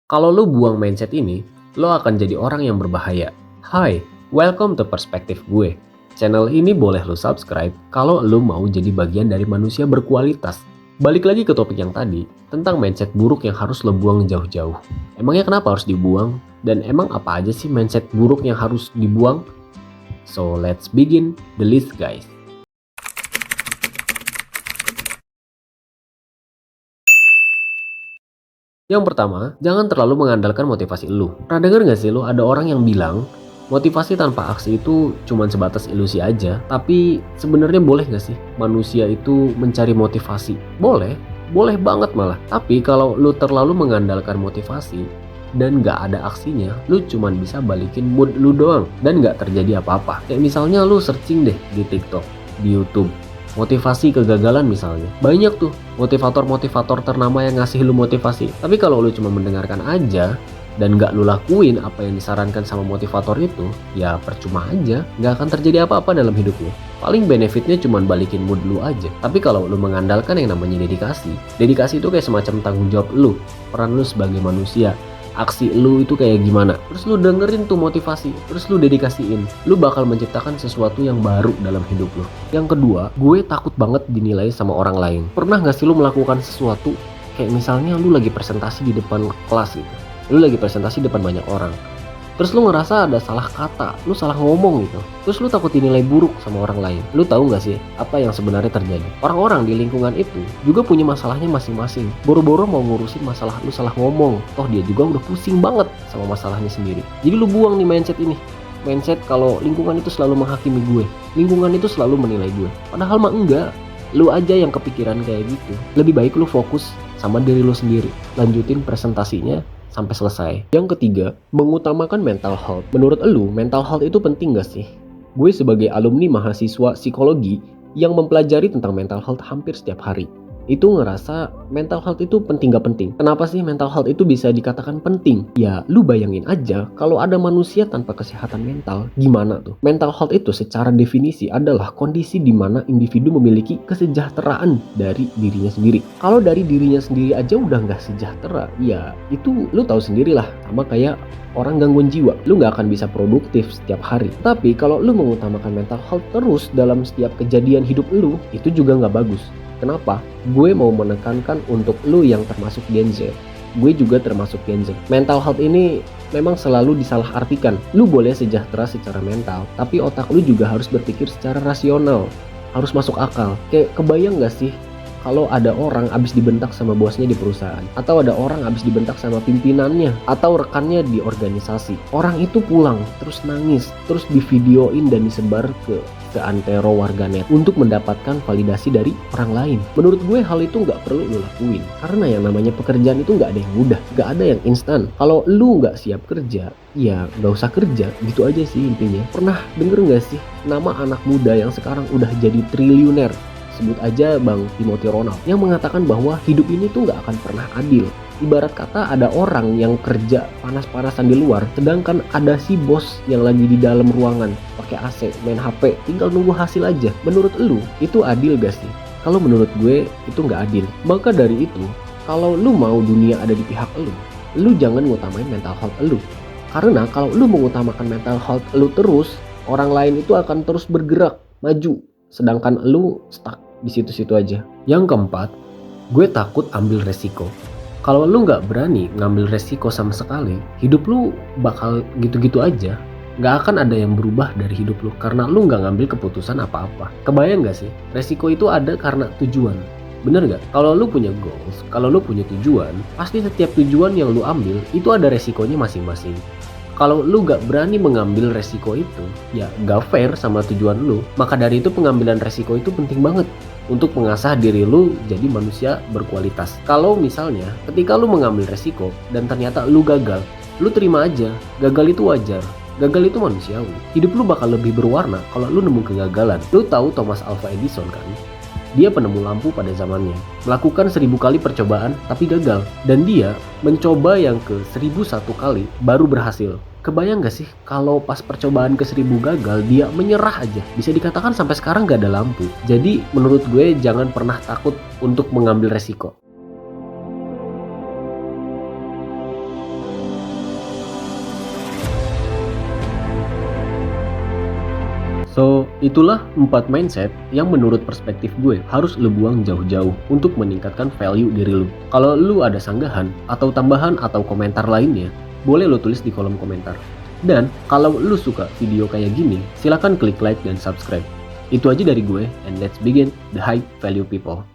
Kalau lu buang mindset ini, lo akan jadi orang yang berbahaya. Hai, welcome to Perspektif Gue. Channel ini boleh lo subscribe kalau lo mau jadi bagian dari manusia berkualitas. Balik lagi ke topik yang tadi, tentang mindset buruk yang harus lo buang jauh-jauh. Emangnya kenapa harus dibuang? Dan emang apa aja sih mindset buruk yang harus dibuang? So let's begin the list guys. Yang pertama, jangan terlalu mengandalkan motivasi lu. Pernah denger gak sih lu ada orang yang bilang motivasi tanpa aksi itu cuma sebatas ilusi aja? Tapi sebenarnya boleh gak sih manusia itu mencari motivasi? Boleh, boleh banget malah. Tapi kalau lu terlalu mengandalkan motivasi dan gak ada aksinya, lu cuma bisa balikin mood lu doang dan gak terjadi apa-apa. Kayak misalnya lu searching deh di TikTok, di YouTube, motivasi kegagalan misalnya. Banyak tuh motivator-motivator ternama yang ngasih lu motivasi. Tapi kalau lu cuma mendengarkan aja dan gak lu lakuin apa yang disarankan sama motivator itu, ya percuma aja, gak akan terjadi apa-apa dalam hidup lu. Paling benefitnya cuma balikin mood lu aja. Tapi kalau lu mengandalkan yang namanya dedikasi itu kayak semacam tanggung jawab lu, peran lu sebagai manusia. Aksi lu itu kayak gimana, terus lu dengerin tuh motivasi, terus lu dedikasiin, lu bakal menciptakan sesuatu yang baru dalam hidup lu. Yang kedua, gue takut banget dinilai sama orang lain. Pernah gak sih lu melakukan sesuatu kayak misalnya lu lagi presentasi di depan kelas gitu, lu lagi presentasi di depan banyak orang, terus lu ngerasa ada salah kata, lu salah ngomong gitu, terus lu takut dinilai buruk sama orang lain. Lu tahu gak sih apa yang sebenarnya terjadi? Orang-orang di lingkungan itu juga punya masalahnya masing-masing. Boro-boro mau ngurusin masalah lu salah ngomong, toh dia juga udah pusing banget sama masalahnya sendiri. Jadi lu buang nih mindset ini. Mindset kalau lingkungan itu selalu menghakimi gue, lingkungan itu selalu menilai gue. Padahal mah enggak, lu aja yang kepikiran kayak gitu. Lebih baik lu fokus sama diri lu sendiri, lanjutin presentasinya sampai selesai. Yang ketiga, mengutamakan mental health. Menurut elu, mental health itu penting gak sih? Gue sebagai alumni mahasiswa psikologi yang mempelajari tentang mental health hampir setiap hari, itu ngerasa mental health itu penting gak penting. Kenapa sih mental health itu bisa dikatakan penting? Ya lu bayangin aja kalau ada manusia tanpa kesehatan mental, gimana tuh? Mental health itu secara definisi adalah kondisi di mana individu memiliki kesejahteraan dari dirinya sendiri. Kalau dari dirinya sendiri aja udah gak sejahtera, ya itu lu tahu sendirilah, sama kayak orang gangguan jiwa, lu gak akan bisa produktif setiap hari. Tapi kalau lu mengutamakan mental health terus dalam setiap kejadian hidup lu, itu juga gak bagus. Kenapa? Gue mau menekankan untuk lu yang termasuk Gen Z. Gue juga termasuk Gen Z. Mental health ini memang selalu disalahartikan. Lu boleh sejahtera secara mental, tapi otak lu juga harus berpikir secara rasional. Harus masuk akal. Kayak kebayang gak sih kalau ada orang abis dibentak sama bosnya di perusahaan, atau ada orang abis dibentak sama pimpinannya atau rekannya di organisasi. Orang itu pulang terus nangis, terus divideoin dan disebar ke antero warganet untuk mendapatkan validasi dari orang lain. Menurut gue hal itu nggak perlu lo lakuin, karena yang namanya pekerjaan itu nggak ada yang mudah, nggak ada yang instan. Kalau lu nggak siap kerja, ya nggak usah kerja, gitu aja sih intinya. Pernah denger nggak sih nama anak muda yang sekarang udah jadi triliuner? Sebut aja Bang Timothy Ronald, yang mengatakan bahwa hidup ini tuh nggak akan pernah adil. Ibarat kata ada orang yang kerja panas-panasan di luar, sedangkan ada si bos yang lagi di dalam ruangan pakai AC, main HP, tinggal nunggu hasil aja. Menurut lu itu adil gak sih? Kalau menurut gue itu nggak adil. Maka dari itu, kalau lu mau dunia ada di pihak lu jangan ngutamain mental health lu. Karena kalau lu mengutamakan mental health lu terus, orang lain itu akan terus bergerak maju, sedangkan lu stuck di situ-situ aja. Yang keempat, gue takut ambil resiko. Kalau lu nggak berani ngambil resiko sama sekali, hidup lu bakal gitu-gitu aja. Nggak akan ada yang berubah dari hidup lu karena lu nggak ngambil keputusan apa-apa. Kebayang nggak sih? Resiko itu ada karena tujuan. Bener nggak? Kalau lu punya goals, kalau lu punya tujuan, pasti setiap tujuan yang lu ambil itu ada resikonya masing-masing. Kalau lu gak berani mengambil resiko itu, ya gak fair sama tujuan lu. Maka dari itu pengambilan resiko itu penting banget untuk mengasah diri lu jadi manusia berkualitas. Kalau misalnya ketika lu mengambil resiko dan ternyata lu gagal, lu terima aja. Gagal itu wajar. Gagal itu manusiawi. Hidup lu bakal lebih berwarna kalau lu nemu kegagalan. Lu tahu Thomas Alva Edison kan? Dia penemu lampu pada zamannya, melakukan 1000 kali percobaan tapi gagal. Dan dia mencoba yang ke 1001 kali baru berhasil. Kebayang gak sih kalau pas percobaan ke 1000 gagal dia menyerah aja? Bisa dikatakan sampai sekarang gak ada lampu. Jadi menurut gue jangan pernah takut untuk mengambil resiko. So, itulah 4 mindset yang menurut perspektif gue harus lu buang jauh-jauh untuk meningkatkan value diri lu. Kalau lu ada sanggahan atau tambahan atau komentar lainnya, boleh lu tulis di kolom komentar. Dan kalau lu suka video kayak gini, silahkan klik like dan subscribe. Itu aja dari gue, and let's begin the high value people.